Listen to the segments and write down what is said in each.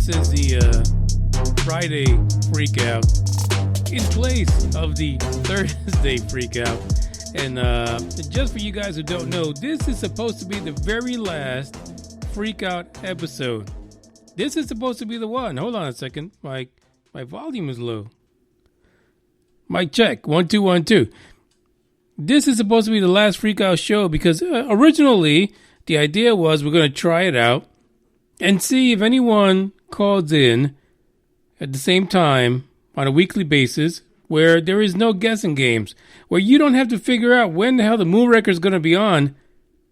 This is the Friday freakout in place of the Thursday freakout. And just for you guys who don't know, this is supposed to be the very last freakout episode. This is supposed to be the one. Hold on a second. My volume is low. Mic check. 1 2 1 2. This is supposed to be the last freakout show because originally the idea was we're going to try it out and see if anyone calls in at the same time on a weekly basis where there is no guessing games, where you don't have to figure out when the hell the Moonraker is going to be on.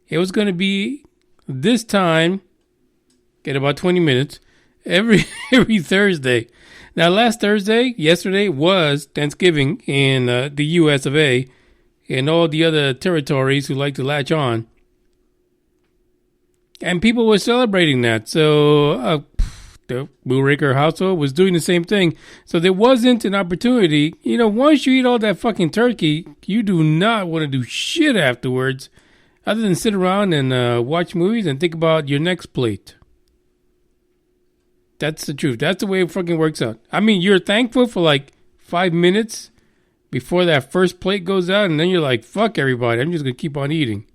It was going to be this time in about 20 minutes every Thursday. Now, yesterday was Thanksgiving in the U.S. of A. and all the other territories who like to latch on. And people were celebrating that. So the Moonraker household was doing the same thing. So there wasn't an opportunity. You know, once you eat all that fucking turkey, you do not want to do shit afterwards other than sit around and watch movies and think about your next plate. That's the truth. That's the way it fucking works out. I mean, you're thankful for like 5 minutes before that first plate goes out, and then you're like, fuck everybody, I'm just going to keep on eating.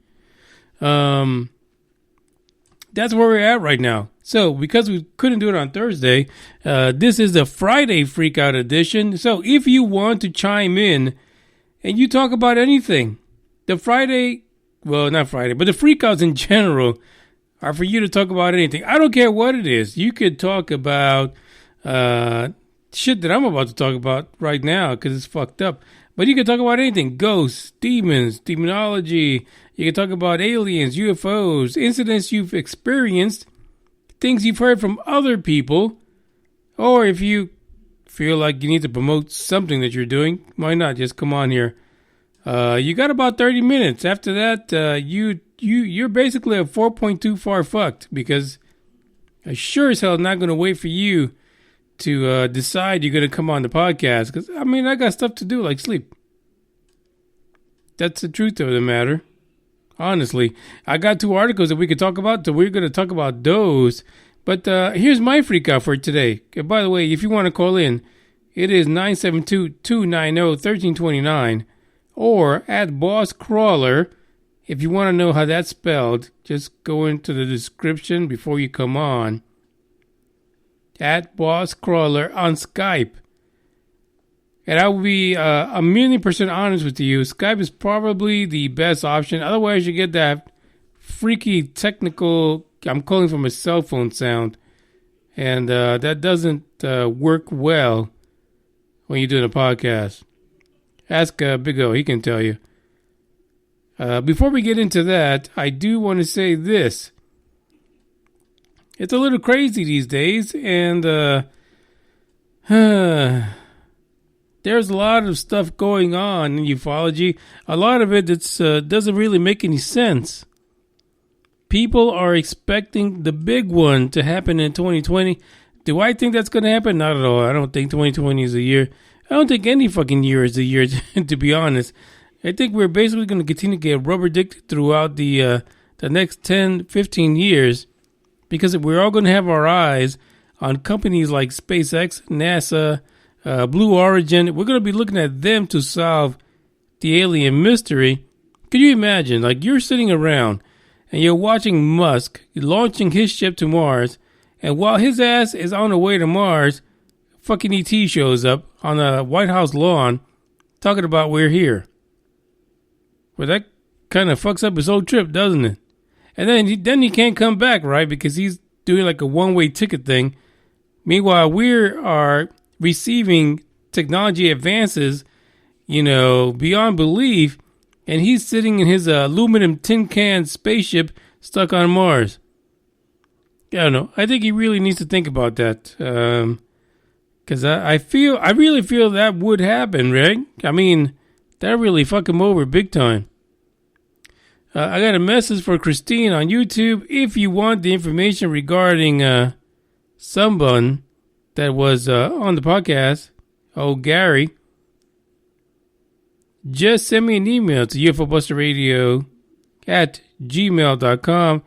That's where we're at right now. So, because we couldn't do it on Thursday, this is the Friday Freakout edition. So, if you want to chime in and you talk about anything, the Freakouts in general are for you to talk about anything. I don't care what it is. You could talk about shit that I'm about to talk about right now because it's fucked up. But you can talk about anything. Ghosts, demons, demonology. You can talk about aliens, UFOs, incidents you've experienced, things you've heard from other people. Or if you feel like you need to promote something that you're doing, why not? Just come on here. You got about 30 minutes. After that, you're basically a 4.2 far fucked because I sure as hell not going to wait for you to decide you're going to come on the podcast. Because, I mean, I got stuff to do like sleep. That's the truth of the matter. Honestly, I got 2 articles that we could talk about, so we're going to talk about those. But here's my freak out for today. By the way, if you want to call in, it is 972-290-1329 or at Boss Crawler. If you want to know how that's spelled, just go into the description before you come on. At Boss Crawler on Skype. And I will be 1,000,000% honest with you. Skype is probably the best option. Otherwise, you get that freaky technical, I'm calling from a cell phone sound. And that doesn't work well when you're doing a podcast. Ask Big O, he can tell you. Before we get into that, I do want to say this. It's a little crazy these days, and there's a lot of stuff going on in ufology. A lot of it doesn't really make any sense. People are expecting the big one to happen in 2020. Do I think that's going to happen? Not at all. I don't think 2020 is a year. I don't think any fucking year is a year, to be honest. I think we're basically going to continue to get rubber dicked throughout the next 10, 15 years because we're all going to have our eyes on companies like SpaceX, NASA, Blue Origin. We're going to be looking at them to solve the alien mystery. Could you imagine? Like, you're sitting around and you're watching Musk launching his ship to Mars, and while his ass is on the way to Mars, fucking ET shows up on the White House lawn talking about we're here. Well, that kind of fucks up his whole trip, doesn't it? And then he can't come back, right? Because he's doing like a one-way ticket thing. Meanwhile, we are receiving technology advances, beyond belief. And he's sitting in his aluminum tin can spaceship stuck on Mars. I don't know. I think he really needs to think about that. Because I really feel that would happen, right? I mean, that really fuck him over big time. I got a message for Christine on YouTube. If you want the information regarding someone that was on the podcast, Gary, just send me an email to ufobusterradio@gmail.com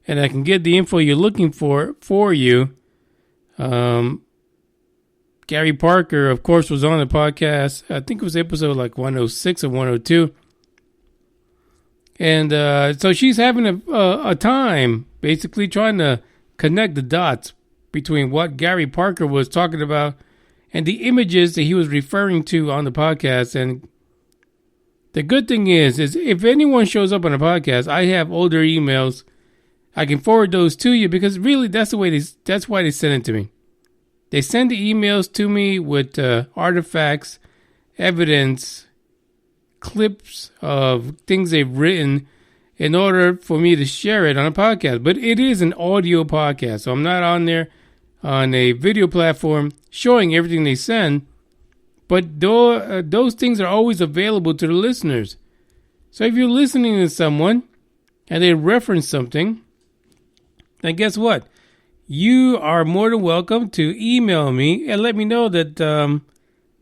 and I can get the info you're looking for you. Gary Parker, of course, was on the podcast. I think it was episode like 106 or 102. And so she's having a time basically trying to connect the dots between what Gary Parker was talking about and the images that he was referring to on the podcast. And the good thing is if anyone shows up on a podcast, I have older emails. I can forward those to you because really that's why they send it to me. They send the emails to me with artifacts, evidence, clips of things they've written in order for me to share it on a podcast. But it is an audio podcast, so I'm not on there on a video platform showing everything they send. But those things are always available to the listeners. So if you're listening to someone and they reference something, then guess what? You are more than welcome to email me and let me know that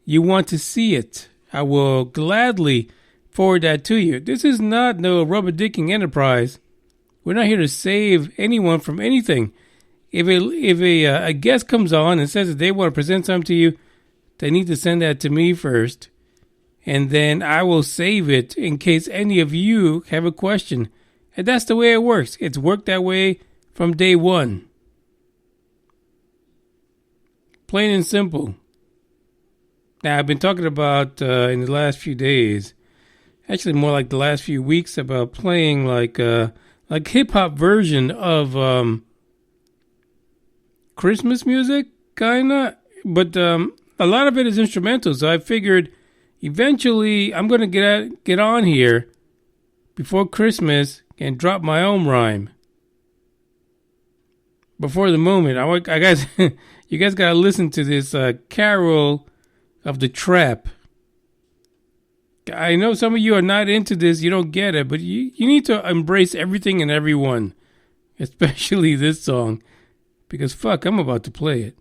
you want to see it. I will gladly forward that to you. This is not no rubber dicking enterprise. We're not here to save anyone from anything. If a guest comes on and says that they want to present something to you, they need to send that to me first. And then I will save it in case any of you have a question. And that's the way it works. It's worked that way from day one. Plain and simple. Now, I've been talking about in the last few days, actually more like the last few weeks, about playing like hip-hop version of Christmas music, kind of. But a lot of it is instrumental, so I figured eventually I'm going to get on here before Christmas and drop my own rhyme. Before the moment, I guys, you guys got to listen to this Carol of the Trap. I know some of you are not into this, you don't get it, but you need to embrace everything and everyone, especially this song, because fuck, I'm about to play it.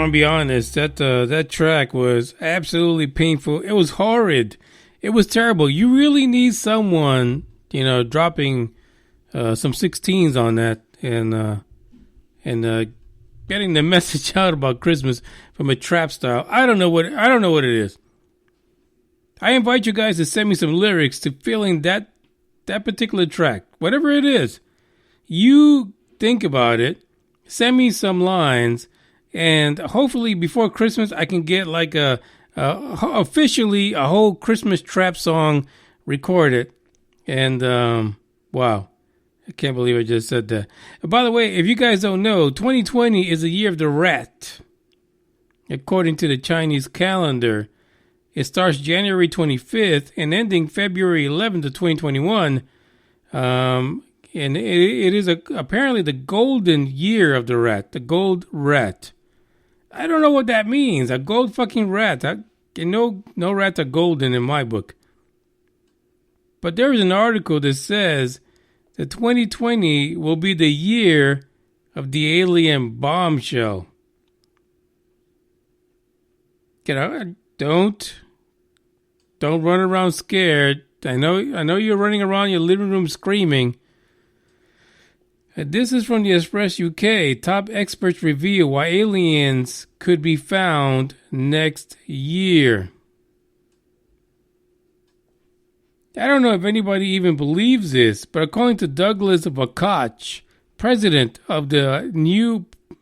I'm gonna be honest. That track was absolutely painful. It was horrid. It was terrible. You really need someone, dropping some 16s on that and getting the message out about Christmas from a trap style. I don't know what it is. I invite you guys to send me some lyrics to fill in that particular track, whatever it is. You think about it. Send me some lines, and hopefully before Christmas I can get like officially a whole Christmas trap song recorded. And wow, I can't believe I just said that. And by the way, if you guys don't know, 2020 is the year of the rat, according to the Chinese calendar. It starts January 25th and ending February 11th of 2021. And it is apparently the golden year of the rat, the gold rat. I don't know what that means. A gold fucking rat. No rats are golden in my book. But there is an article that says that 2020 will be the year of the alien bombshell. Don't run around scared. I know you're running around your living room screaming. This is from the Express UK. Top experts reveal why aliens could be found next year. I don't know if anybody even believes this, but according to Douglas Vakoch, president of the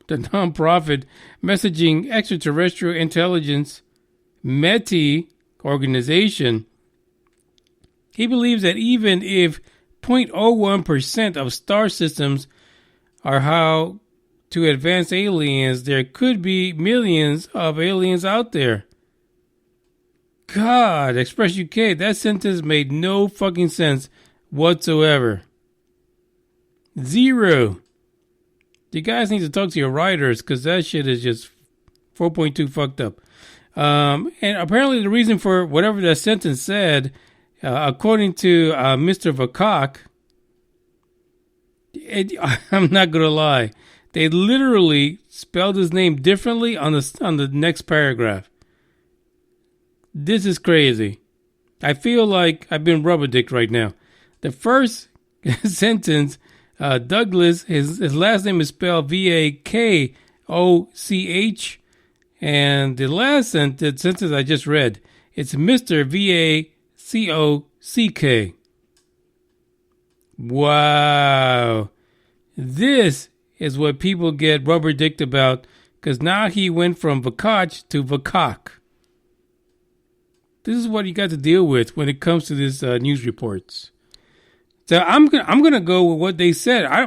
nonprofit Messaging Extraterrestrial Intelligence, METI organization, he believes that even if 0.01% of star systems are how to advanced aliens, there could be millions of aliens out there. God, Express UK, that sentence made no fucking sense whatsoever. Zero. You guys need to talk to your writers, because that shit is just 4.2 fucked up. And apparently the reason for whatever that sentence said, according to Mr. Vakock, I'm not going to lie, they literally spelled his name differently on the next paragraph. This is crazy. I feel like I've been rubber-dicked right now. The first sentence, Douglas, his last name is spelled Vakoch, and the last sentence I just read, it's Mr. Vacock. Wow. This is what people get rubber-dicked about, because now he went from Vakoch to Vakock. This is what you got to deal with when it comes to this news reports. So I'm gonna go with what they said. I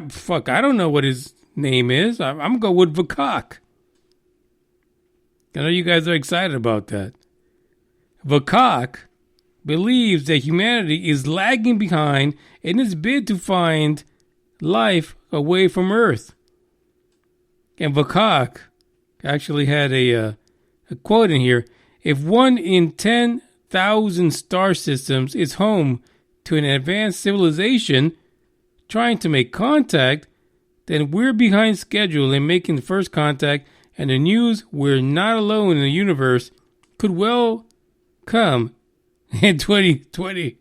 don't know what his name is. I'm gonna go with Vakoch. I know you guys are excited about that. Vakoch believes that humanity is lagging behind in its bid to find life away from Earth. And Vakoch actually had a quote in here. If 1 in 10,000 star systems is home to an advanced civilization trying to make contact, then we're behind schedule in making the first contact, and the news we're not alone in the universe could well come in 2020.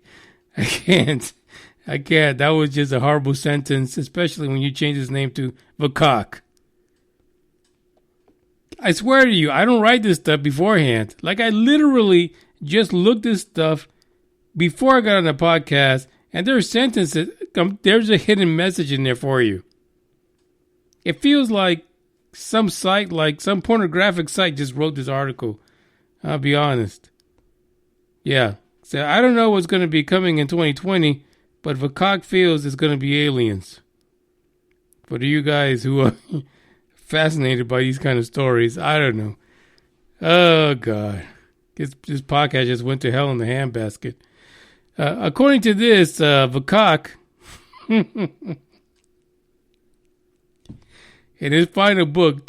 I can't. That was just a horrible sentence, especially when you change his name to Vakoch. I swear to you, I don't write this stuff beforehand. Like, I literally just looked this stuff before I got on the podcast, and there are sentences, there's a hidden message in there for you. It feels like some site, like some pornographic site just wrote this article. I'll be honest. Yeah. So I don't know what's going to be coming in 2020, but Vakoch feels it's going to be aliens. For you guys who are fascinated by these kind of stories, I don't know. Oh, God. This podcast just went to hell in the handbasket. According to this, Vakoch, in his final book,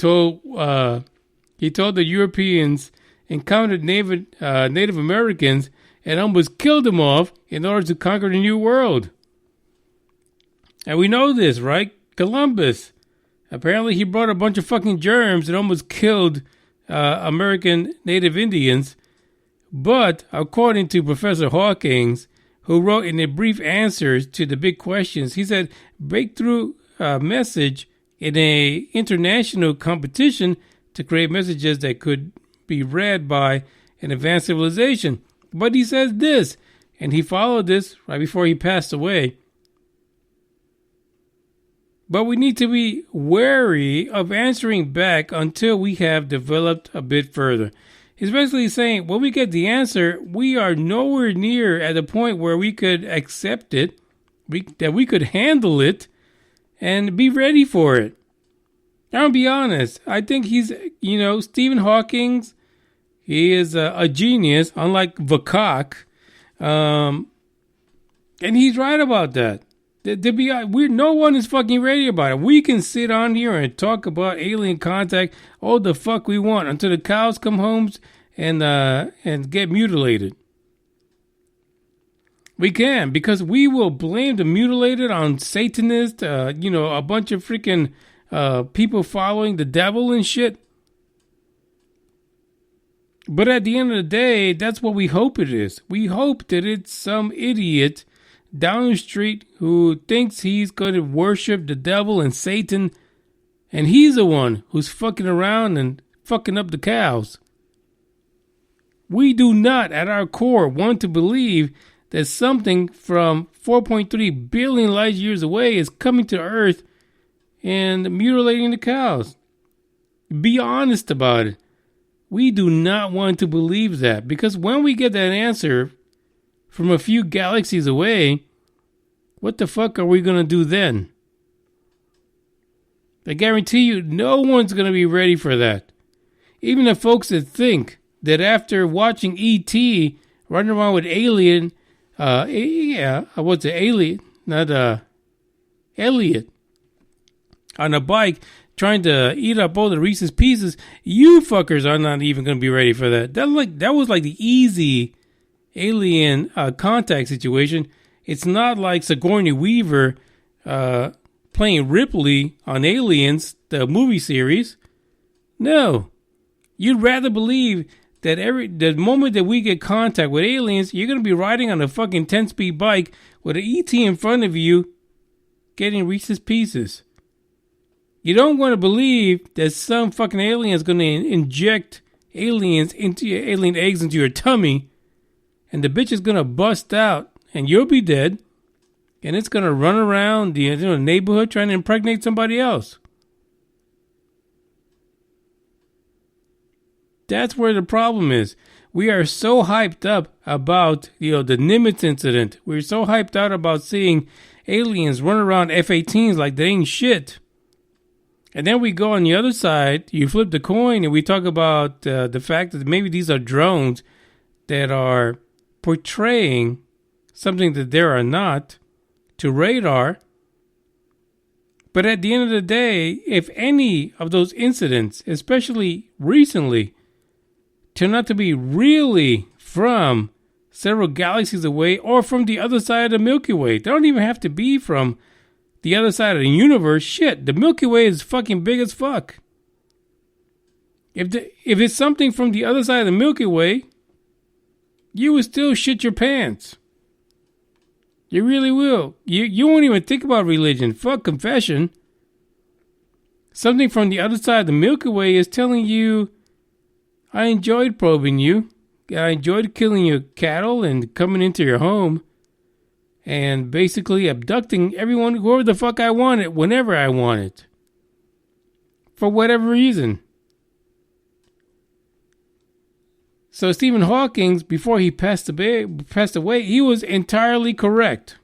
he told the Europeans encountered Native Americans and almost killed them off in order to conquer the New World. And we know this, right? Columbus. Apparently he brought a bunch of fucking germs and almost killed American Native Indians. But according to Professor Hawkins, who wrote in the brief answers to the big questions, he said breakthrough message in a international competition to create messages that could be read by an advanced civilization. But he says this, and he followed this right before he passed away. But we need to be wary of answering back until we have developed a bit further. He's basically saying when we get the answer, we are nowhere near at the point where we could accept it, that we could handle it, and be ready for it. I'll be honest. I think he's, Stephen Hawking, he is a genius, unlike Vakoch. And he's right about that. No one is fucking ready about it. We can sit on here and talk about alien contact all the fuck we want until the cows come home and get mutilated. We can, because we will blame the mutilated on Satanists, a bunch of freaking people following the devil and shit. But at the end of the day, that's what we hope it is. We hope that it's some idiot down the street who thinks he's going to worship the devil and Satan, and he's the one who's fucking around and fucking up the cows. We do not, at our core, want to believe that something from 4.3 billion light years away is coming to Earth and mutilating the cows. Be honest about it. We do not want to believe that, because when we get that answer from a few galaxies away, what the fuck are we going to do then? I guarantee you, no one's going to be ready for that. Even the folks that think that after watching E.T. running around with Elliot, on a bike, trying to eat up all the Reese's Pieces, you fuckers are not even going to be ready for that. That was like the easy alien contact situation. It's not like Sigourney Weaver playing Ripley on Aliens, the movie series. No. You'd rather believe that the moment that we get contact with aliens, you're going to be riding on a fucking 10-speed bike with an ET in front of you getting Reese's Pieces. You don't want to believe that some fucking alien is going to inject alien eggs into your tummy, and the bitch is going to bust out, and you'll be dead, and it's going to run around the neighborhood trying to impregnate somebody else. That's where the problem is. We are so hyped up about, the Nimitz incident. We're so hyped out about seeing aliens run around F-18s like they ain't shit. And then we go on the other side, you flip the coin, and we talk about the fact that maybe these are drones that are portraying something that there are not to radar. But at the end of the day, if any of those incidents, especially recently, turn out to be really from several galaxies away or from the other side of the Milky Way, they don't even have to be from the other side of the universe. Shit, the Milky Way is fucking big as fuck. If it's something from the other side of the Milky Way, you would still shit your pants. You really will. You won't even think about religion. Fuck confession. Something from the other side of the Milky Way is telling you, I enjoyed probing you. I enjoyed killing your cattle and coming into your home and basically abducting everyone, whoever the fuck I wanted, whenever I wanted. For whatever reason. So Stephen Hawking, before he passed away, he was entirely correct.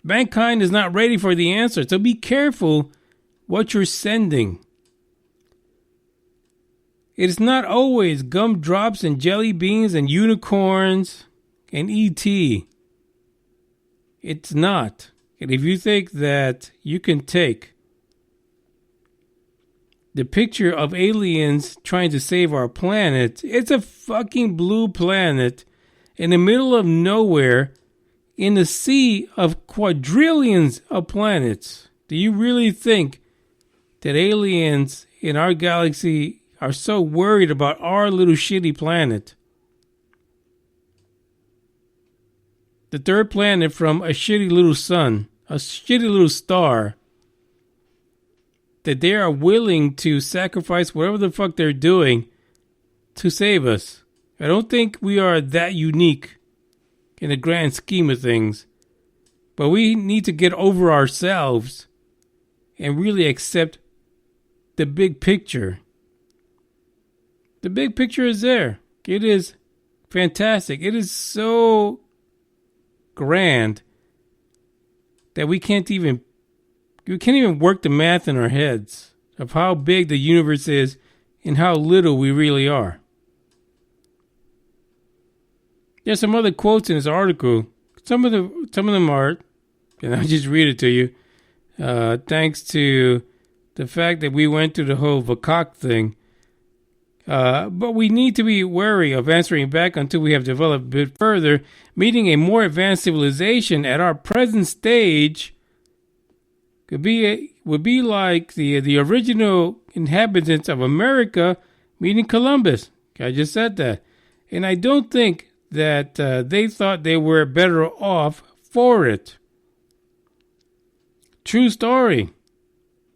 Mankind is not ready for the answer, so be careful what you're sending. It is not always gumdrops and jelly beans and unicorns and E.T. It's not. And if you think that you can take the picture of aliens trying to save our planet, it's a fucking blue planet in the middle of nowhere in the sea of quadrillions of planets. Do you really think that aliens in our galaxy are so worried about our little shitty planet. The third planet from a shitty little sun, a shitty little star, that they are willing to sacrifice whatever the fuck they're doing to save us. I don't think we are that unique in the grand scheme of things. But we need to get over ourselves and really accept the big picture. The big picture is there. It is fantastic. It is so grand that we can't even work the math in our heads of how big the universe is and how little we really are. There's some other quotes in this article. Some of them are, and I'll just read it to you. Thanks to the fact that we went through the whole Vakoch thing. But we need to be wary of answering back until we have developed a bit further. Meeting a more advanced civilization at our present stage would be like the original inhabitants of America meeting Columbus. I just said that. And I don't think that they thought they were better off for it. True story.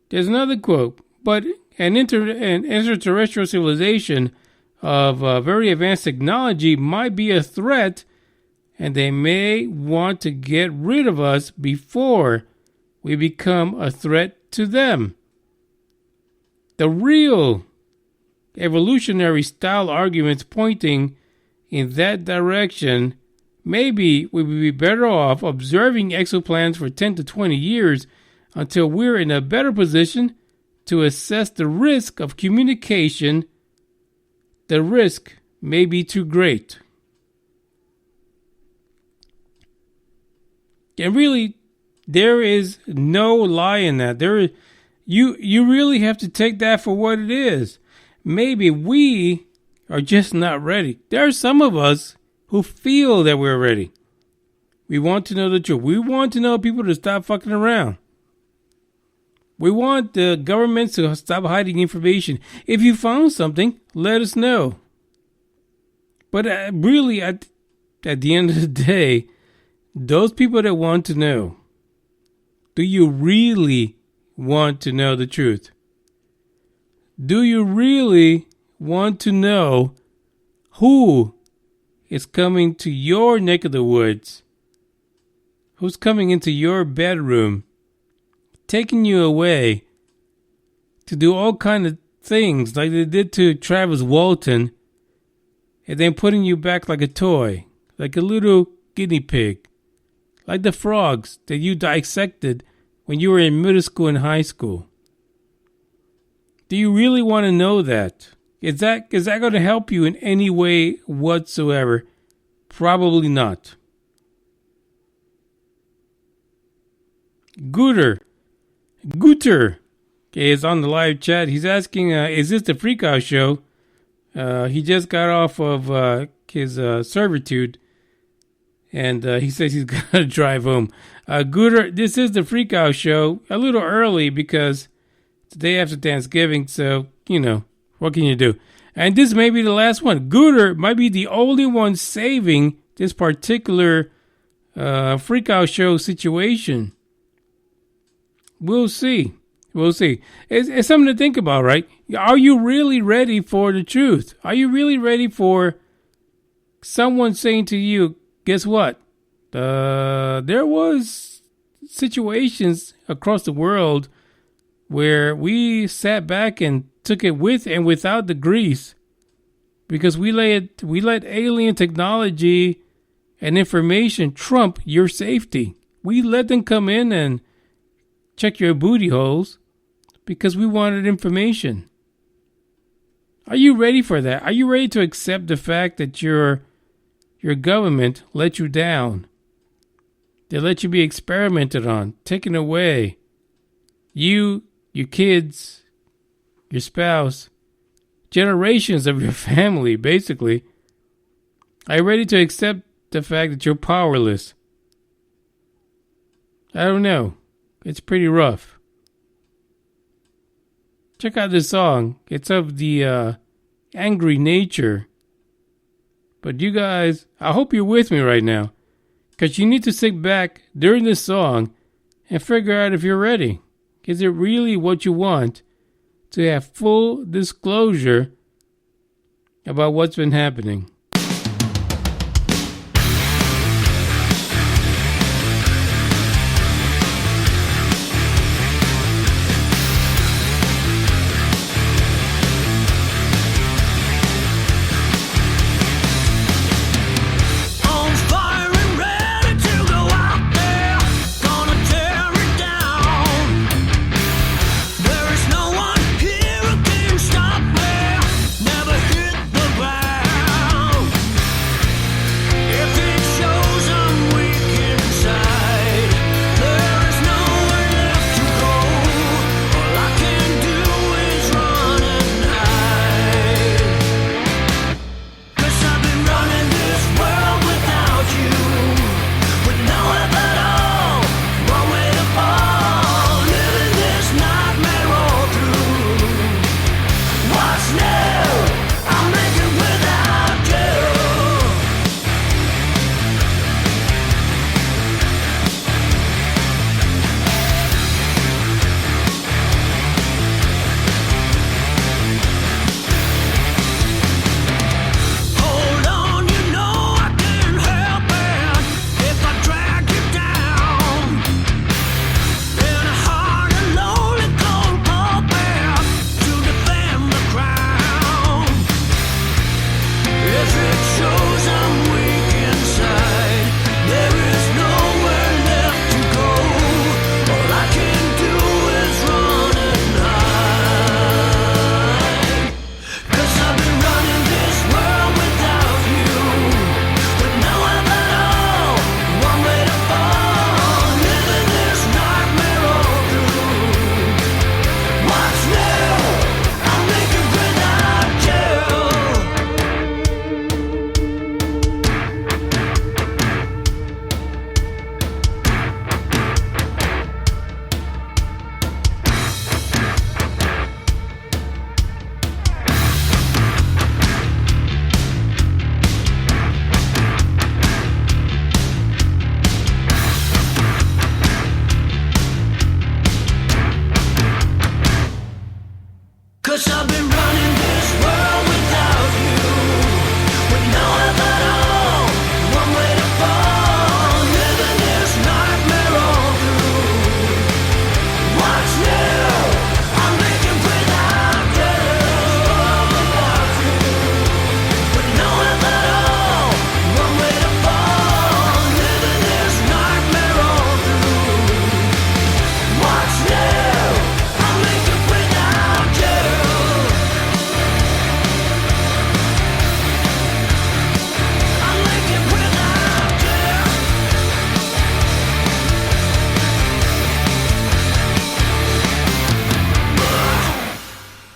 There's another quote. But an extraterrestrial civilization of very advanced technology might be a threat, and they may want to get rid of us before we become a threat to them. The real evolutionary style arguments pointing in that direction, maybe we would be better off observing exoplanets for 10 to 20 years until we're in a better position to assess the risk of communication. The risk may be too great. And really, there is no lie in that. You really have to take that for what it is. Maybe we are just not ready. There are some of us who feel that we're ready. We want to know the truth. We want to know people to stop fucking around. We want the government to stop hiding information. If you found something, let us know. But really, at the end of the day, those people that want to know, do you really want to know the truth? Do you really want to know who is coming to your neck of the woods? Who's coming into your bedroom, taking you away to do all kind of things like they did to Travis Walton, and then putting you back like a toy, like a little guinea pig, like the frogs that you dissected when you were in middle school and high school? Do you really want to know that? Is that going to help you in any way whatsoever? Probably not. Gooter is on the live chat. He's asking, is this the Freakout Show? He just got off of his servitude, and he says he's going to drive home. Gooter, this is the Freakout Show. A little early because it's the day after Thanksgiving, so, what can you do? And this may be the last one. Gooter might be the only one saving this particular Freakout Show situation. We'll see. It's something to think about, right? Are you really ready for the truth? Are you really ready for someone saying to you, guess what? There was situations across the world where we sat back and took it with and without the grease because we let alien technology and information trump your safety. We let them come in and check your booty holes because we wanted information. Are you ready for that? Are you ready to accept the fact that your government let you down? They let you be experimented on, taken away. You, your kids, your spouse, generations of your family, basically. Are you ready to accept the fact that you're powerless? I don't know. It's pretty rough. Check out this song. It's of the angry nature. But you guys, I hope you're with me right now. Because you need to sit back during this song and figure out if you're ready. Is it really what you want to have full disclosure about what's been happening?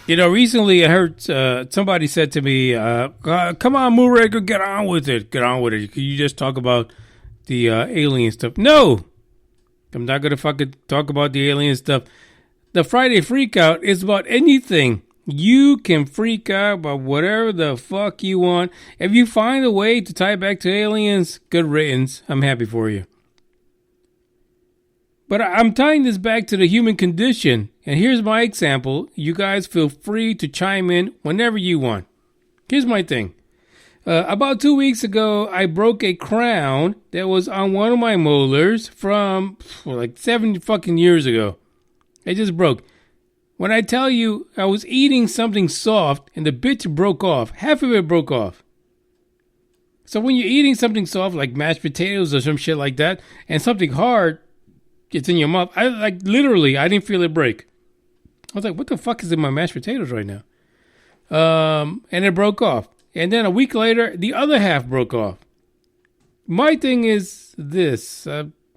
You know, recently I heard somebody said to me, come on, Moonraker, get on with it. Get on with it. Can you just talk about the alien stuff? No, I'm not going to fucking talk about the alien stuff. The Friday Freakout is about anything. You can freak out about whatever the fuck you want. If you find a way to tie back to aliens, good riddance. I'm happy for you. But I'm tying this back to the human condition. And here's my example. You guys feel free to chime in whenever you want. Here's my thing. About 2 weeks ago, I broke a crown that was on one of my molars from like 7 fucking years ago. It just broke. When I tell you I was eating something soft and the bitch broke off, half of it broke off. So when you're eating something soft like mashed potatoes or some shit like that, and something hard gets in your mouth, I didn't feel it break. I was like, what the fuck is in my mashed potatoes right now? And it broke off. And then a week later, the other half broke off. My thing is this.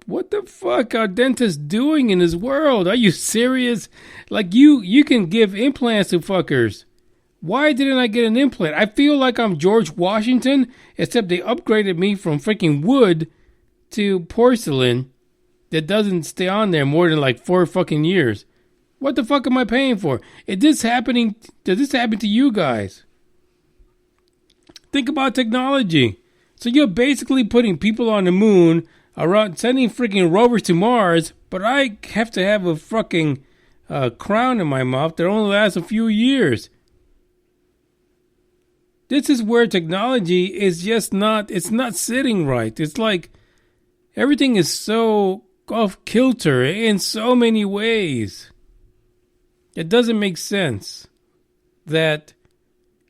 What the fuck are dentists doing in this world? Are you serious? Like, you can give implants to fuckers. Why didn't I get an implant? I feel like I'm George Washington, except they upgraded me from freaking wood to porcelain that doesn't stay on there more than like 4 fucking years. What the fuck am I paying for? Is this happening? Does this happen to you guys? Think about technology. So you're basically putting people on the moon, around sending freaking rovers to Mars, but I have to have a fucking crown in my mouth that only lasts a few years. This is where technology is just not, it's not sitting right. It's like everything is so off kilter in so many ways. It doesn't make sense that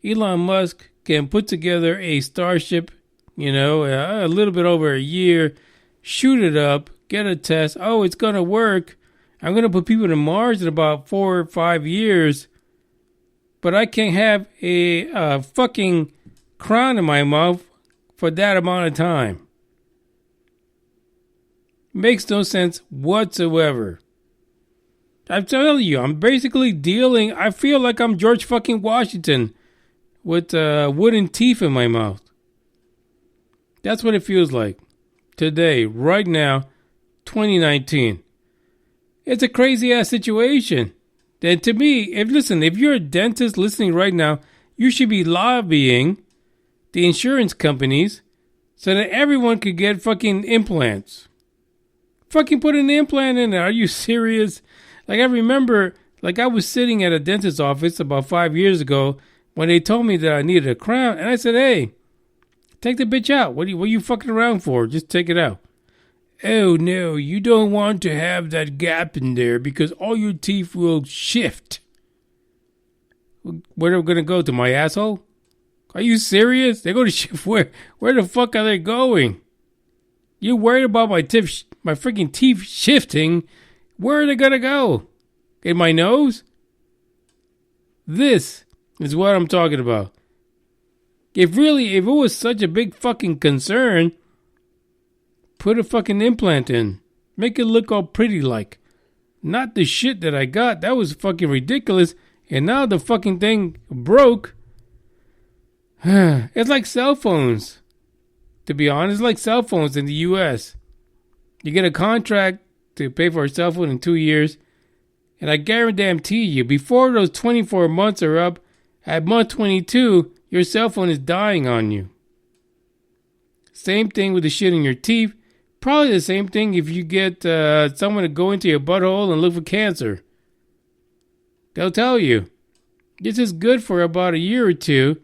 Elon Musk can put together a starship, a little bit over a year, shoot it up, get a test. Oh, it's going to work. I'm going to put people to Mars in about 4 or 5 years. But I can't have a fucking crown in my mouth for that amount of time. Makes no sense whatsoever. I'm telling you, I'm basically dealing, I feel like I'm George fucking Washington with wooden teeth in my mouth. That's what it feels like today, right now, 2019. It's a crazy ass situation. And to me, if you're a dentist listening right now, you should be lobbying the insurance companies so that everyone could get fucking implants. Fucking put an implant in there. Are you serious? Like, I remember, I was sitting at a dentist's office about 5 years ago when they told me that I needed a crown. And I said, hey, take the bitch out. What are you fucking around for? Just take it out. Oh, no, you don't want to have that gap in there because all your teeth will shift. Where are they going to go? To my asshole? Are you serious? They're going to shift where? Where the fuck are they going? You're worried about my freaking teeth shifting. Where are they going to go? In my nose? This is what I'm talking about. If it was such a big fucking concern, put a fucking implant in. Make it look all pretty like. Not the shit that I got. That was fucking ridiculous. And now the fucking thing broke. It's like cell phones. To be honest, it's like cell phones in the U.S. You get a contract to pay for a cell phone in 2 years. And I guarantee you, before those 24 months are up, at month 22, your cell phone is dying on you. Same thing with the shit in your teeth. Probably the same thing if you get someone to go into your butthole and look for cancer. They'll tell you, this is good for about a year or two.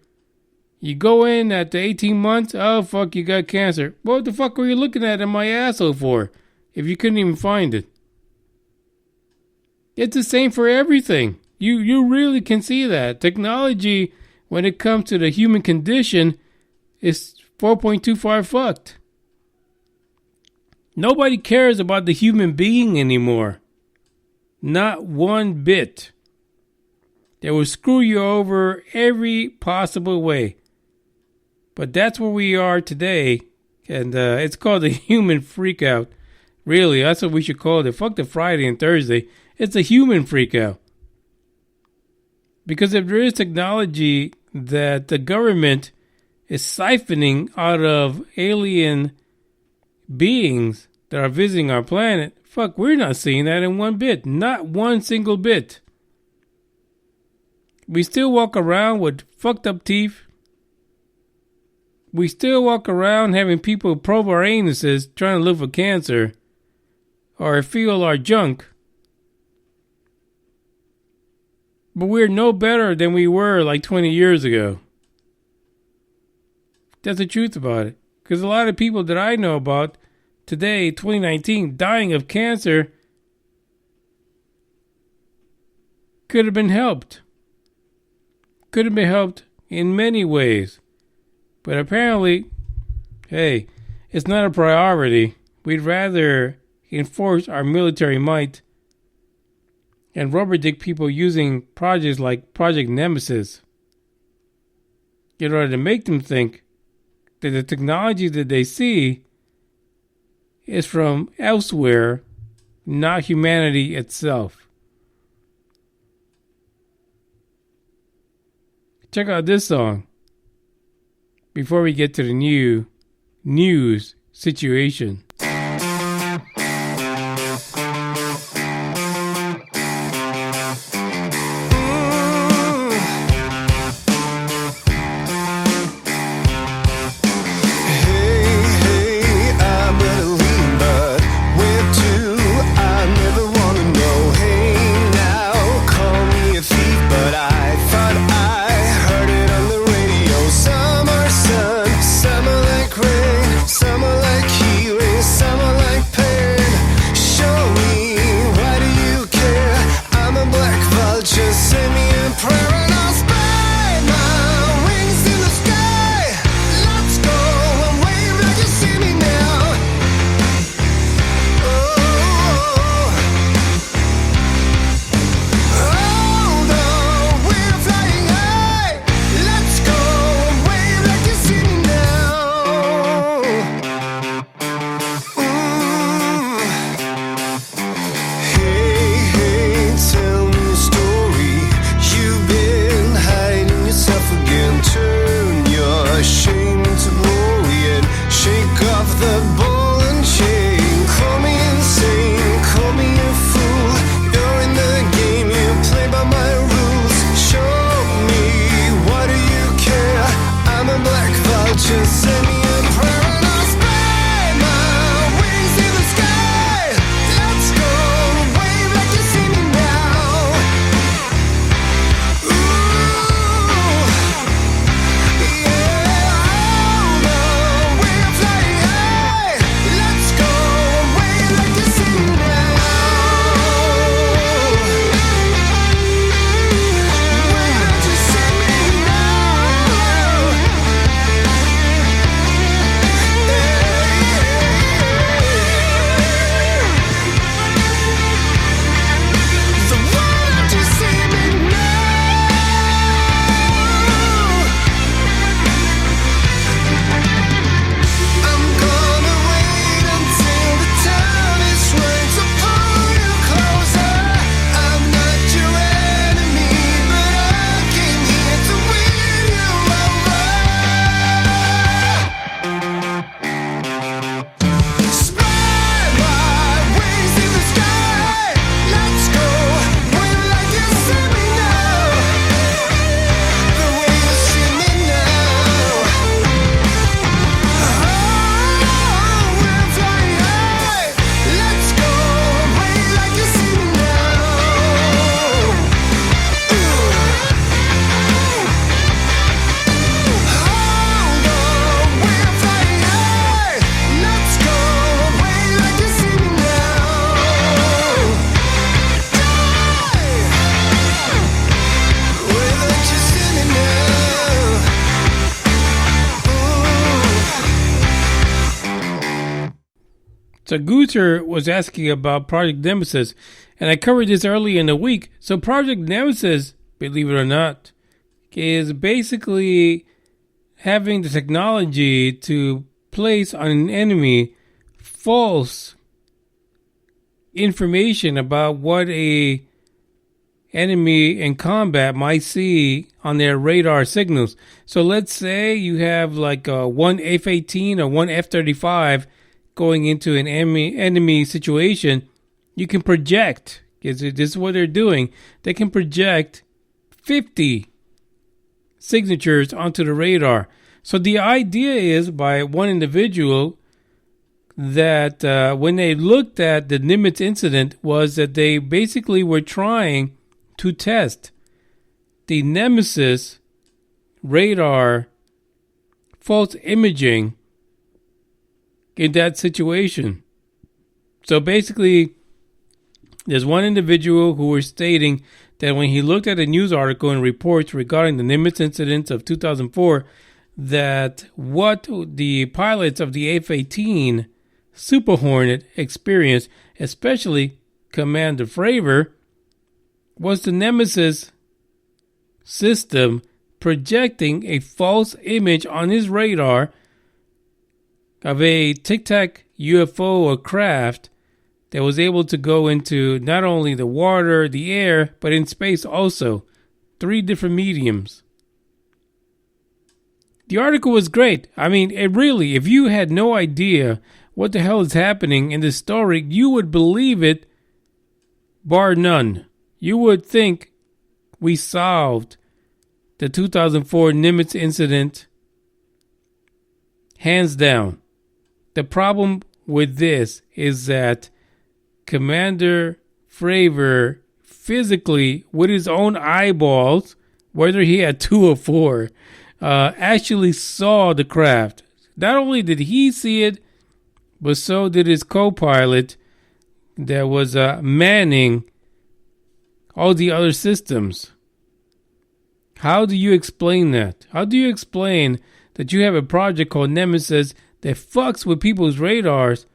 You go in at the 18 months, oh fuck, you got cancer. What the fuck were you looking at in my asshole for if you couldn't even find it? It's the same for everything. You really can see that. Technology, when it comes to the human condition, is 4.25 fucked. Nobody cares about the human being anymore. Not one bit. They will screw you over every possible way. But that's where we are today. And it's called the human freakout. Really, that's what we should call it. Fuck the Friday and Thursday. It's a human freakout. Because if there is technology that the government is siphoning out of alien beings that are visiting our planet, fuck, we're not seeing that in one bit. Not one single bit. We still walk around with fucked up teeth. We still walk around having people probe our anuses trying to look for cancer or feel our junk. But we're no better than we were like 20 years ago. That's the truth about it. Because a lot of people that I know about today, 2019, dying of cancer could have been helped. Could have been helped in many ways. But apparently, hey, it's not a priority. We'd rather enforce our military might and rubber dick people using projects like Project Nemesis in order to make them think that the technology that they see is from elsewhere, not humanity itself. Check out this song before we get to the new news situation. So Guter was asking about Project Nemesis, and I covered this early in the week. So Project Nemesis, believe it or not, is basically having the technology to place on an enemy false information about what a enemy in combat might see on their radar signals. So let's say you have like one F-18 or one F-35 going into an enemy situation. You can project, this is what they're doing, they can project 50 signatures onto the radar. So the idea is by one individual that when they looked at the Nimitz incident was that they basically were trying to test the Nemesis radar false imaging in that situation. So basically, there's one individual who was stating that when he looked at a news article and reports regarding the Nimitz incident of 2004, that what the pilots of the F-18 Super Hornet experienced, especially Commander Fravor, was the Nemesis system projecting a false image on his radar of a Tic Tac UFO or craft that was able to go into not only the water, the air, but in space also. 3 different mediums. The article was great. I mean, it really, if you had no idea what the hell is happening in this story, you would believe it bar none. You would think we solved the 2004 Nimitz incident hands down. The problem with this is that Commander Fravor physically, with his own eyeballs, whether he had 2 or 4, actually saw the craft. Not only did he see it, but so did his co-pilot that was manning all the other systems. How do you explain that? How do you explain that you have a project called Nemesis that fucks with people's radars,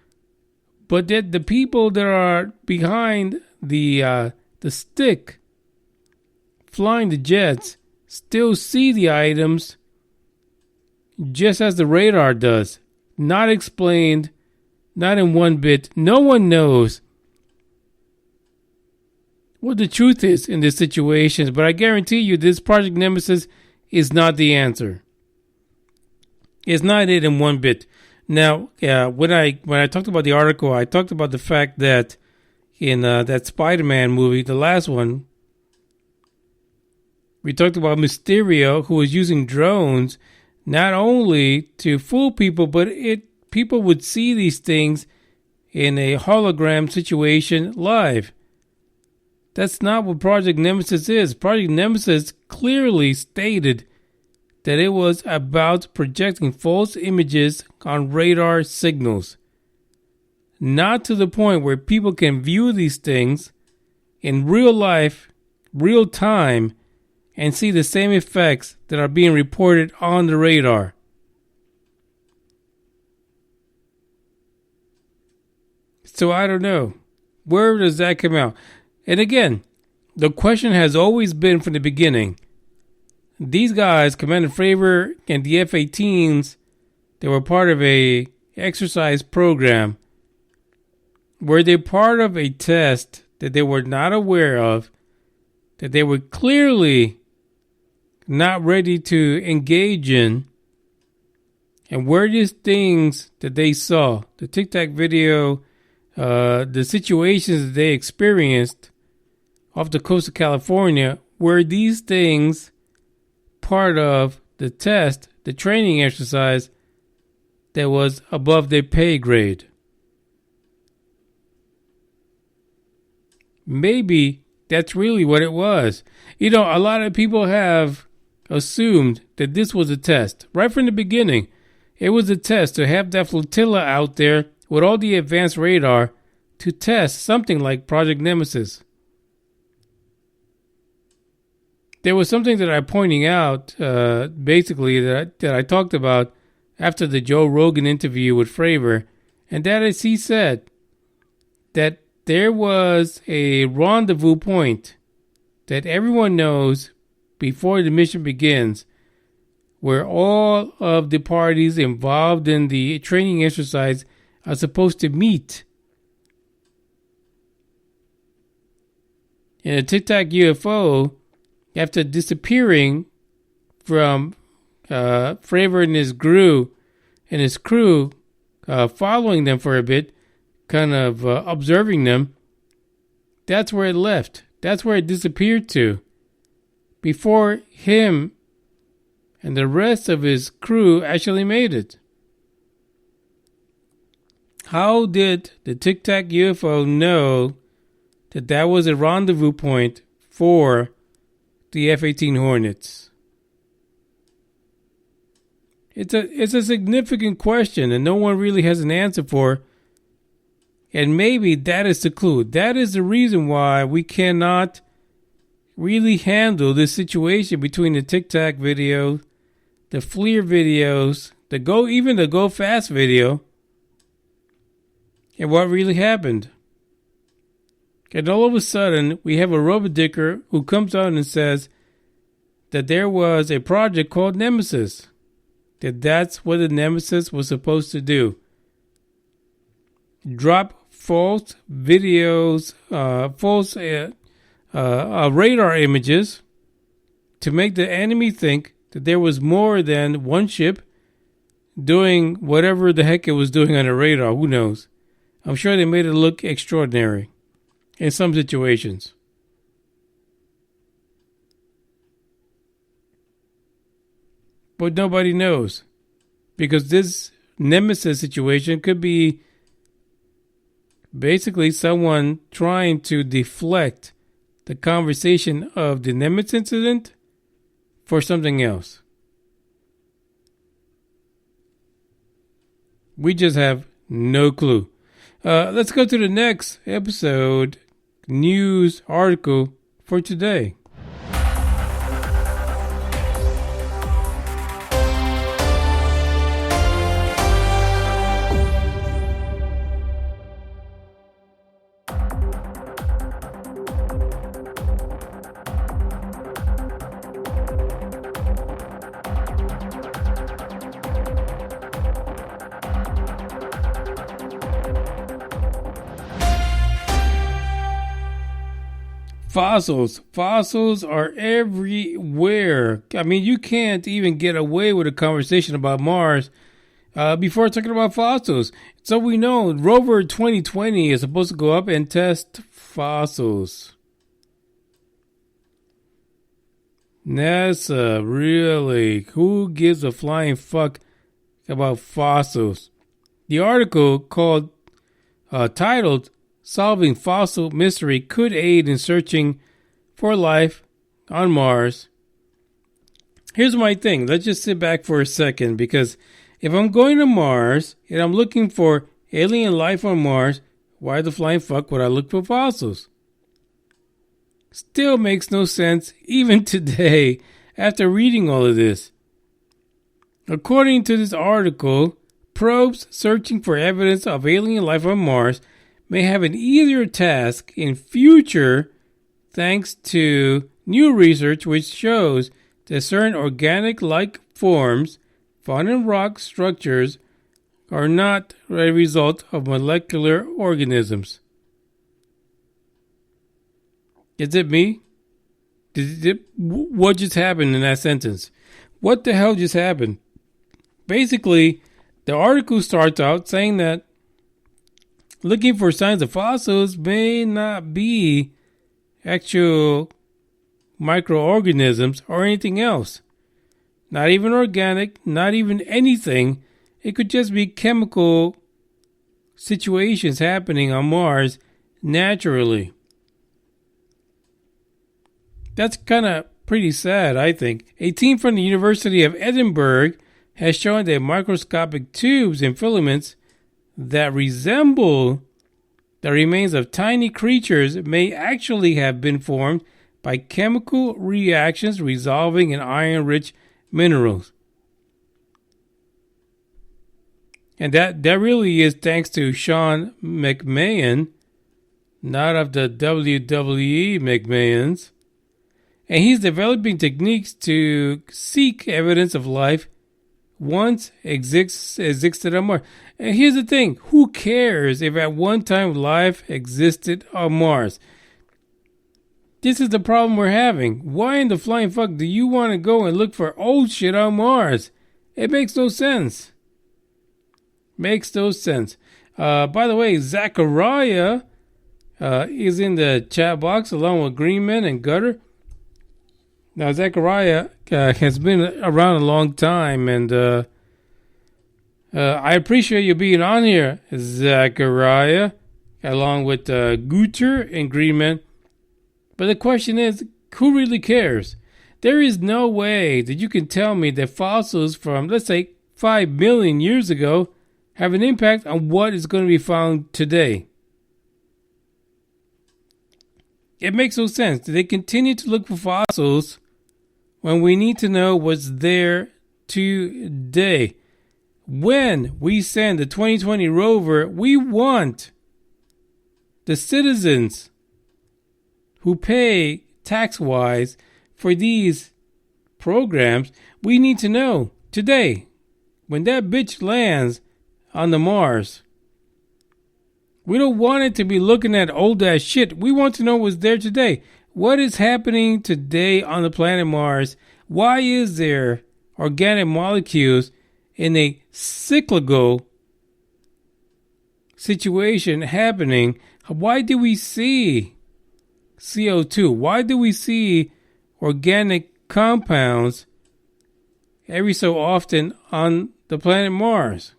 but that the people that are behind the stick flying the jets still see the items just as the radar does? Not explained, not in one bit. No one knows what the truth is in this situation, but I guarantee you this Project Nemesis is not the answer. It's not it in one bit. Now, when I talked about the article, I talked about the fact that in that Spider-Man movie, the last one, we talked about Mysterio, who was using drones not only to fool people, but people would see these things in a hologram situation live. That's not what Project Nemesis is. Project Nemesis clearly stated that it was about projecting false images on radar signals. Not to the point where people can view these things in real life, real time, and see the same effects that are being reported on the radar. So I don't know. Where does that come out? And again, the question has always been from the beginning. These guys, Commander Fravor and the F-18s, they were part of a exercise program. Were they part of a test that they were not aware of, that they were clearly not ready to engage in? And were these things that they saw, the Tic Tac video, the situations that they experienced off the coast of California, were these things part of the test, the training exercise that was above their pay grade? Maybe that's really what it was. You know, a lot of people have assumed that this was a test. Right from the beginning, it was a test to have that flotilla out there with all the advanced radar to test something like Project Nemesis. There was something that I'm pointing out, basically, that I talked about after the Joe Rogan interview with Fravor, And that is, he said that there was a rendezvous point that everyone knows before the mission begins, where all of the parties involved in the training exercise are supposed to meet. And a Tic Tac UFO, after disappearing from Fravor and his crew, following them for a bit, kind of observing them, that's where it left. That's where it disappeared to. Before him and the rest of his crew actually made it. How did the Tic Tac UFO know that that was a rendezvous point for the F-18 Hornets? It's a significant question and no one really has an answer for. And maybe that is the clue. That is the reason why we cannot really handle this situation between the Tic Tac video, the FLIR videos, even the Go Fast video, and what really happened. And all of a sudden, we have a rubber-dicker who comes out and says that there was a project called Nemesis. That's what the Nemesis was supposed to do. Drop false videos, false radar images to make the enemy think that there was more than one ship doing whatever the heck it was doing on the radar. Who knows? I'm sure they made it look extraordinary in some situations. But nobody knows, because this Nemesis situation could be basically someone trying to deflect the conversation of the Nemesis incident for something else. We just have no clue. Let's go to the next episode news article for today. Fossils are everywhere. I mean, you can't even get away with a conversation about Mars before talking about fossils. So we know Rover 2020 is supposed to go up and test fossils. NASA, really? Who gives a flying fuck about fossils? The article titled Solving Fossil Mystery Could Aid in Searching for Life on Mars. Here's my thing. Let's just sit back for a second, because if I'm going to Mars and I'm looking for alien life on Mars, why the flying fuck would I look for fossils? Still makes no sense even today after reading all of this. According to this article, probes searching for evidence of alien life on Mars may have an easier task in future thanks to new research which shows that certain organic-like forms found in rock structures are not a result of molecular organisms. Is it me? What just happened in that sentence? What the hell just happened? Basically, the article starts out saying that looking for signs of fossils may not be actual microorganisms or anything else. Not even organic, not even anything. It could just be chemical situations happening on Mars naturally. That's kind of pretty sad, I think. A team from the University of Edinburgh has shown that microscopic tubes and filaments that resemble the remains of tiny creatures may actually have been formed by chemical reactions resolving in iron-rich minerals. And that really is thanks to Sean McMahon, not of the WWE McMahons. And he's developing techniques to seek evidence of life once existed on Mars. And here's the thing, who cares if at one time life existed on Mars? This is the problem we're having. Why in the flying fuck do you want to go and look for old shit on Mars? It makes no sense. Makes no sense. By the way, Zachariah is in the chat box along with Greenman and Gutter. Now, Zachariah has been around a long time, and I appreciate you being on here, Zachariah, along with Guter and Greenman. But the question is, who really cares? There is no way that you can tell me that fossils from, let's say, 5 million years ago have an impact on what is going to be found today. It makes no sense. They continue to look for fossils when we need to know what's there today. When we send the 2020 rover, we want the citizens who pay tax-wise for these programs, we need to know today, when that bitch lands on the Mars. We don't want it to be looking at old ass shit. We want to know what's there today. What is happening today on the planet Mars? Why is there organic molecules in a cyclical situation happening? Why do we see CO2? Why do we see organic compounds every so often on the planet Mars?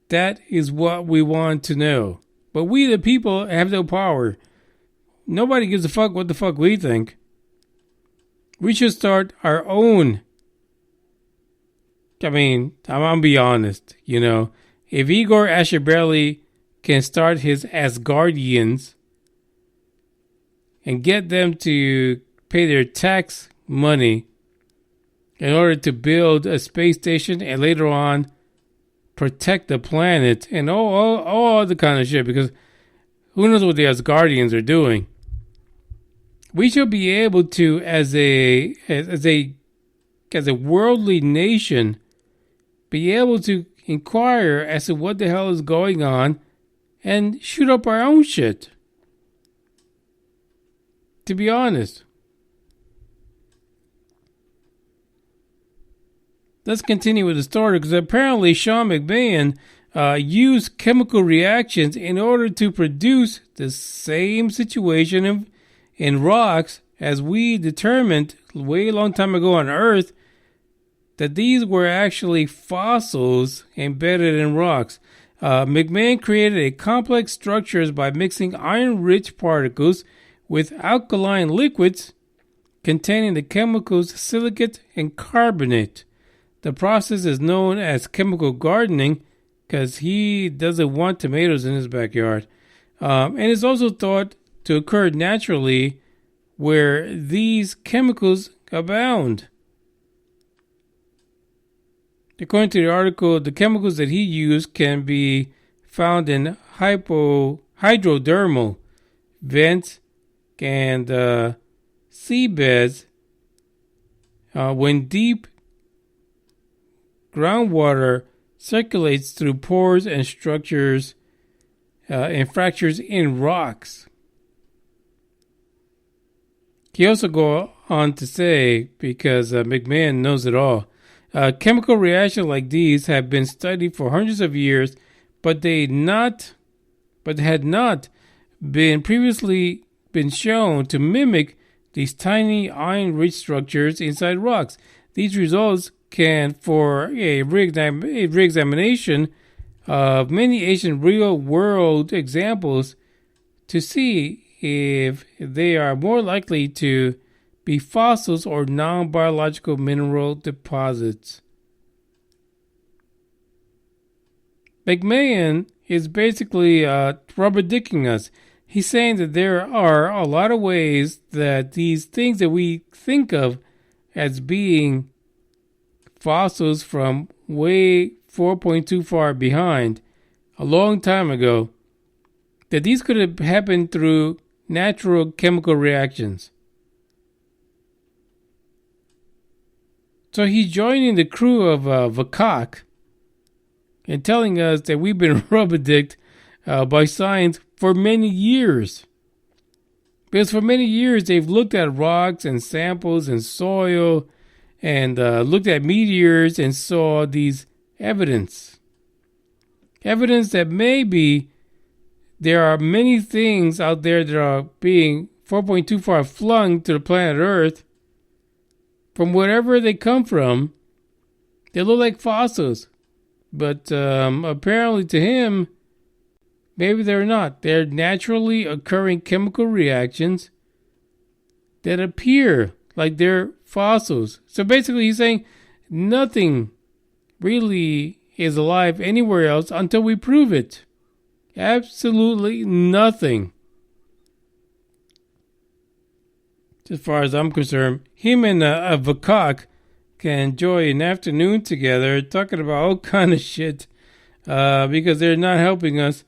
That is what we want to know. But we, the people, have no power. Nobody gives a fuck what the fuck we think. We should start our own. I mean, I'm gonna be honest, you know. If Igor Asheberli can start his Asgardians and get them to pay their tax money in order to build a space station and later on protect the planet and all the kind of shit, because who knows what the Asgardians are doing. We should be able to, as a worldly nation, be able to inquire as to what the hell is going on and shoot up our own shit. To be honest. Let's continue with the story, because apparently Sean McMahon used chemical reactions in order to produce the same situation in rocks as we determined way long time ago on Earth that these were actually fossils embedded in rocks. McMahon created a complex structures by mixing iron-rich particles with alkaline liquids containing the chemicals silicate and carbonate. The process is known as chemical gardening because he doesn't want tomatoes in his backyard. And it's also thought to occur naturally where these chemicals abound. According to the article, the chemicals that he used can be found in hydrodermal vents and seabeds when deep groundwater circulates through pores and structures and fractures in rocks. He also goes on to say, because McMahon knows it all, chemical reactions like these have been studied for hundreds of years, but had not been previously been shown to mimic these tiny iron-rich structures inside rocks. These results can, for a re-examination of many ancient real-world examples to see if they are more likely to be fossils or non-biological mineral deposits. McMahon is basically rubber dicking us. He's saying that there are a lot of ways that these things that we think of as being fossils from way 4.2 far behind, a long time ago, that these could have happened through natural chemical reactions. So he's joining the crew of Vakoch and telling us that we've been rubber-dicked by science for many years. Because for many years they've looked at rocks and samples and soil and looked at meteors and saw these evidence that maybe there are many things out there that are being 4.2 far flung to the planet Earth from wherever they come from. They look like fossils, but apparently to him, maybe they're not. They're naturally occurring chemical reactions that appear like they're fossils. So basically he's saying nothing really is alive anywhere else until we prove it. Absolutely nothing. As far as I'm concerned, him and Vakoch can enjoy an afternoon together talking about all kind of shit because they're not helping us,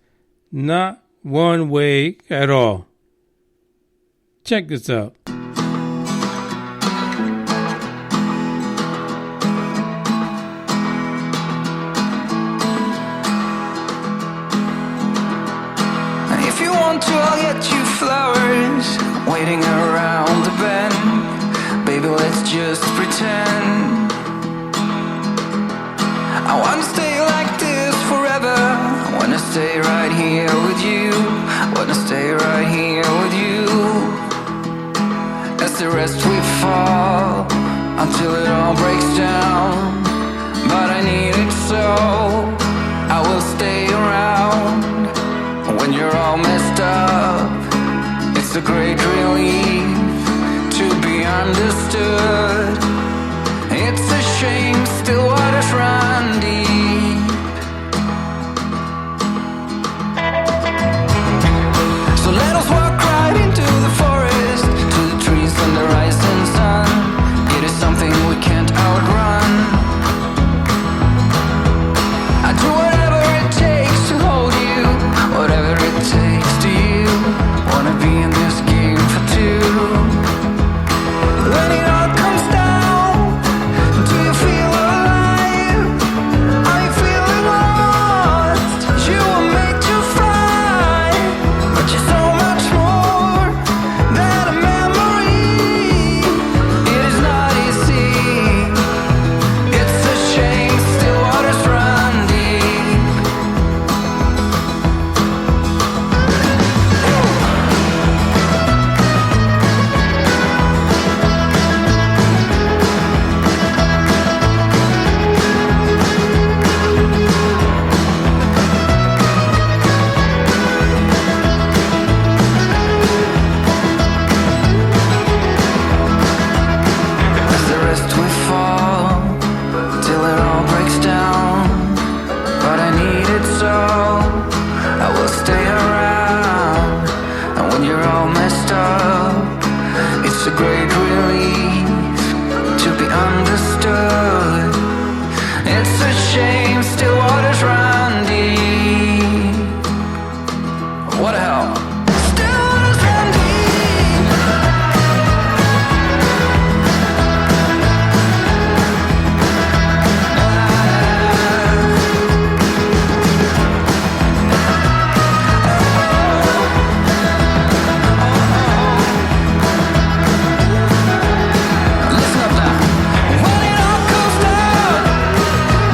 not one way at all. Check this out. I'll get you flowers waiting around the bend. Baby, let's just pretend. I wanna stay like this forever. I wanna stay right here with you. I wanna stay right here with you. As the rest we fall until it all breaks down. But I need it so I will stay around. When you're all messed up, it's a great relief to be understood. It's a shame still waters run deep. So let us walk right into the forest, to the trees and the rising sun. It is something we can't outrun. I do whatever it takes to hold you, whatever it takes to you. Wanna be in this game for two. When it all comes down, do you feel alive? Are you feeling lost? You were made to fly, but you're so much more than a memory. It is not easy. It's a shame still waters run deep. As the rest we fall till it all breaks down. But I need it so I will stay around. And when you're all messed up, it's a great relief to be understood. It's a shame still waters run deep. What the hell? Still waters run deep. Listen up now. When it all comes down,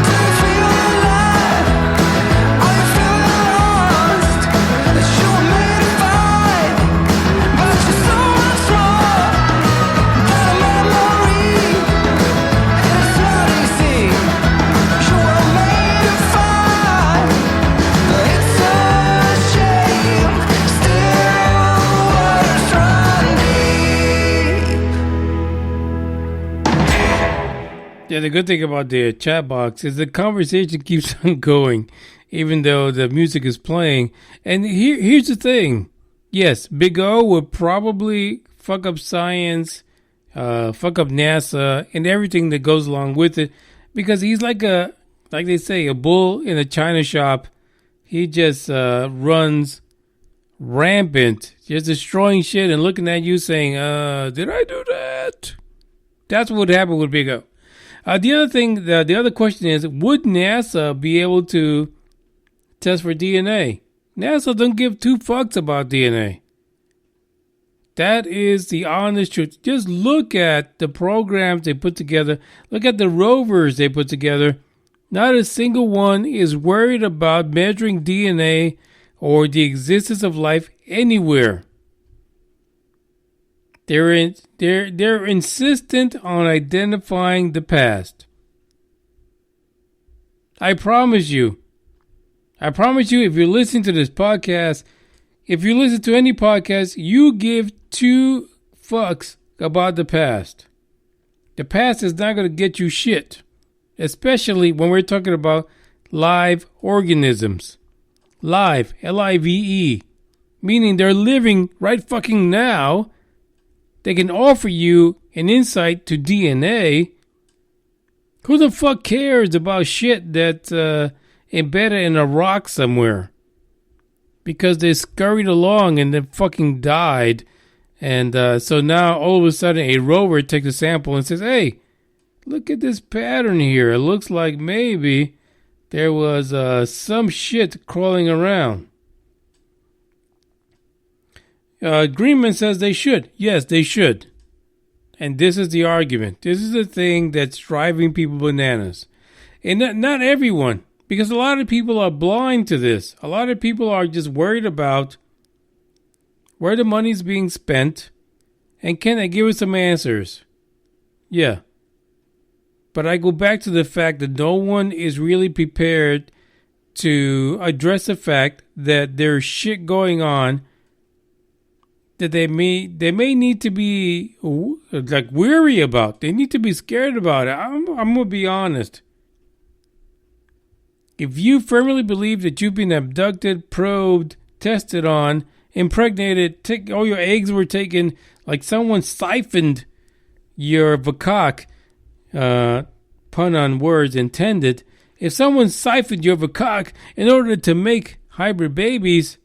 do you feel alive? Are you feeling lost? That you were made to fight, but you're so much more than a memory. It's not easy. You were made to fight. It's a shame. Still waters run deep. Yeah, the good thing about the chat box is the conversation keeps on going, even though the music is playing. And here's the thing. Yes, Big O would probably fuck up science fuck up NASA and everything that goes along with it, because he's like they say, a bull in a china shop. He just runs rampant, just destroying shit and looking at you saying, did I do that? That's what would happen with Big O. The other thing, the other question is, would NASA be able to test for DNA? NASA don't give two fucks about DNA. That is the honest truth. Just look at the programs they put together. Look at the rovers they put together. Not a single one is worried about measuring DNA or the existence of life anywhere. They're insistent on identifying the past. I promise you, if you're listening to this podcast, if you listen to any podcast, you give two fucks about the past. The past is not going to get you shit, especially when we're talking about live organisms. Live, L-I-V-E, meaning they're living right fucking now. They can offer you an insight to DNA. Who the fuck cares about shit that's embedded in a rock somewhere? Because they scurried along and then fucking died. And so now all of a sudden a rover takes a sample and says, hey, look at this pattern here. It looks like maybe there was some shit crawling around. Greenman says they should. Yes, they should. And this is the argument. This is the thing that's driving people bananas. And not everyone, because a lot of people are blind to this. A lot of people are just worried about where the money's being spent and can they give us some answers? Yeah. But I go back to the fact that no one is really prepared to address the fact that there's shit going on that they may need to be like weary about. They need to be scared about it. I'm gonna be honest. If you firmly believe that you've been abducted, probed, tested on, impregnated, all your eggs were taken, like someone siphoned your Vakoch, pun on words intended. If someone siphoned your Vakoch in order to make hybrid babies,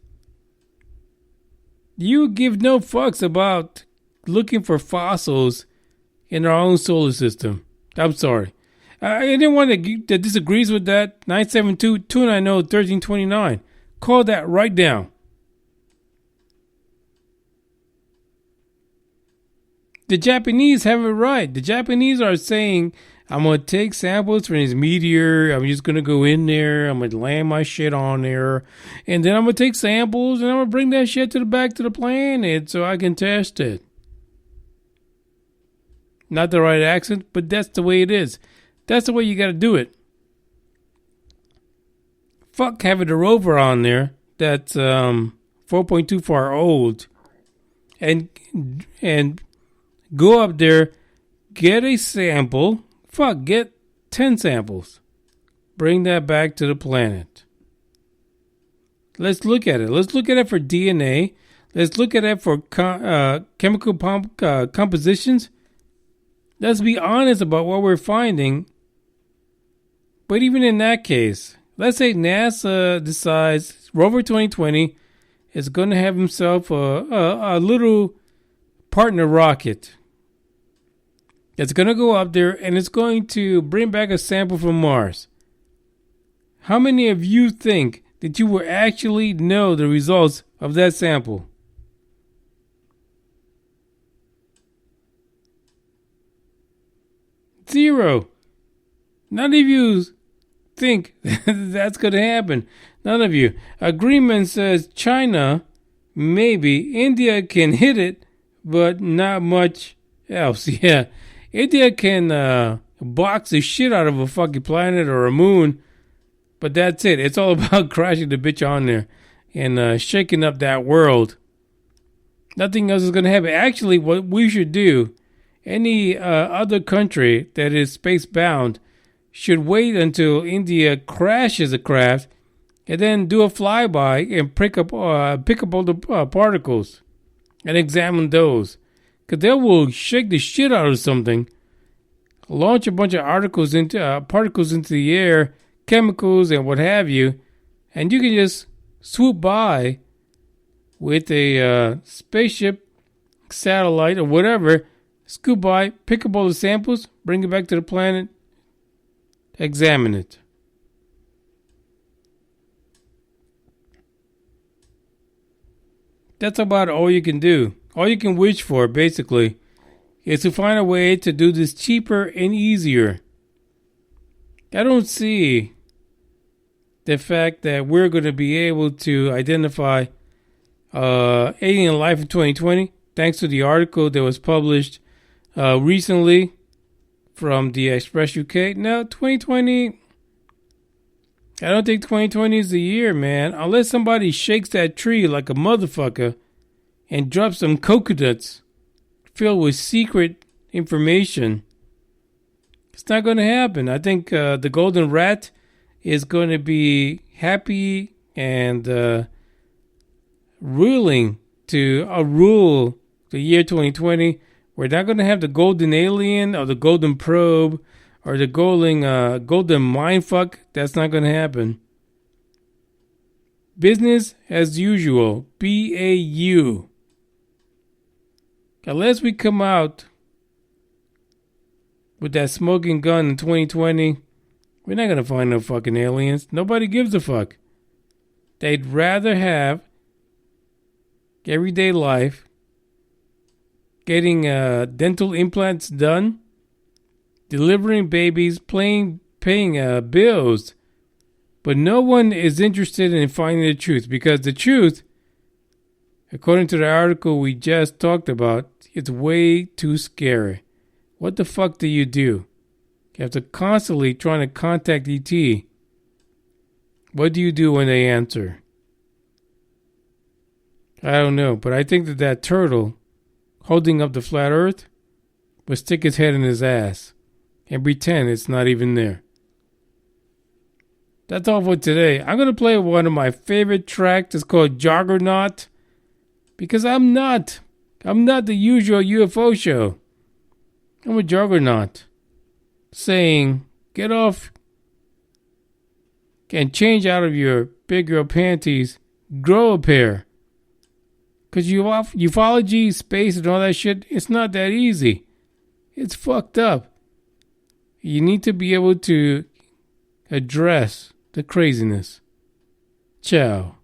you give no fucks about looking for fossils in our own solar system. I'm sorry. Anyone that disagrees with that, 972-290-1329. Call that right now. The Japanese have it right. The Japanese are saying, I'm going to take samples from this meteor. I'm just going to go in there. I'm going to land my shit on there. And then I'm going to take samples and I'm going to bring that shit back to the planet so I can test it. Not the right accent, but that's the way it is. That's the way you got to do it. Fuck having a rover on there that's 4.2 far old. And go up there, get a sample. Fuck, get 10 samples. Bring that back to the planet. Let's look at it. Let's look at it for DNA. Let's look at it for chemical compositions. Let's be honest about what we're finding. But even in that case, let's say NASA decides Rover 2020 is going to have himself a little partner rocket. It's going to go up there and it's going to bring back a sample from Mars. How many of you think that you will actually know the results of that sample? Zero. None of you think that's going to happen. None of you. Agreement says China, maybe. India can hit it, but not much else. Yeah. India can box the shit out of a fucking planet or a moon, but that's it. It's all about crashing the bitch on there and shaking up that world. Nothing else is going to happen. Actually, what we should do, any other country that is space-bound should wait until India crashes a craft and then do a flyby and pick up all the particles and examine those. Because they will shake the shit out of something, launch a bunch of particles into the air, chemicals and what have you, and you can just swoop by with a spaceship, satellite, or whatever, scoop by, pick up all the samples, bring it back to the planet, examine it. That's about all you can do. All you can wish for, basically, is to find a way to do this cheaper and easier. I don't see the fact that we're going to be able to identify alien life in 2020, thanks to the article that was published recently from the Express UK. No, 2020, I don't think 2020 is the year, man. Unless somebody shakes that tree like a motherfucker and drops some coconuts filled with secret information. It's not going to happen. I think the golden rat is going to be happy and ruling to rule the year 2020. We're not going to have the golden alien or the golden probe or the golden mindfuck. That's not going to happen. Business as usual. BAU. Unless we come out with that smoking gun in 2020, we're not going to find no fucking aliens. Nobody gives a fuck. They'd rather have everyday life, getting dental implants done, delivering babies, paying bills. But no one is interested in finding the truth, because the truth, according to the article we just talked about, it's way too scary. What the fuck do? You have to constantly trying to contact ET. What do you do when they answer? I don't know, but I think that turtle holding up the flat earth would stick his head in his ass and pretend it's not even there. That's all for today. I'm going to play one of my favorite tracks. It's called Juggernaut. Because I'm not the usual UFO show. I'm a juggernaut. Saying, get off and change out of your big girl panties. Grow a pair. Because ufology, space, and all that shit, it's not that easy. It's fucked up. You need to be able to address the craziness. Ciao.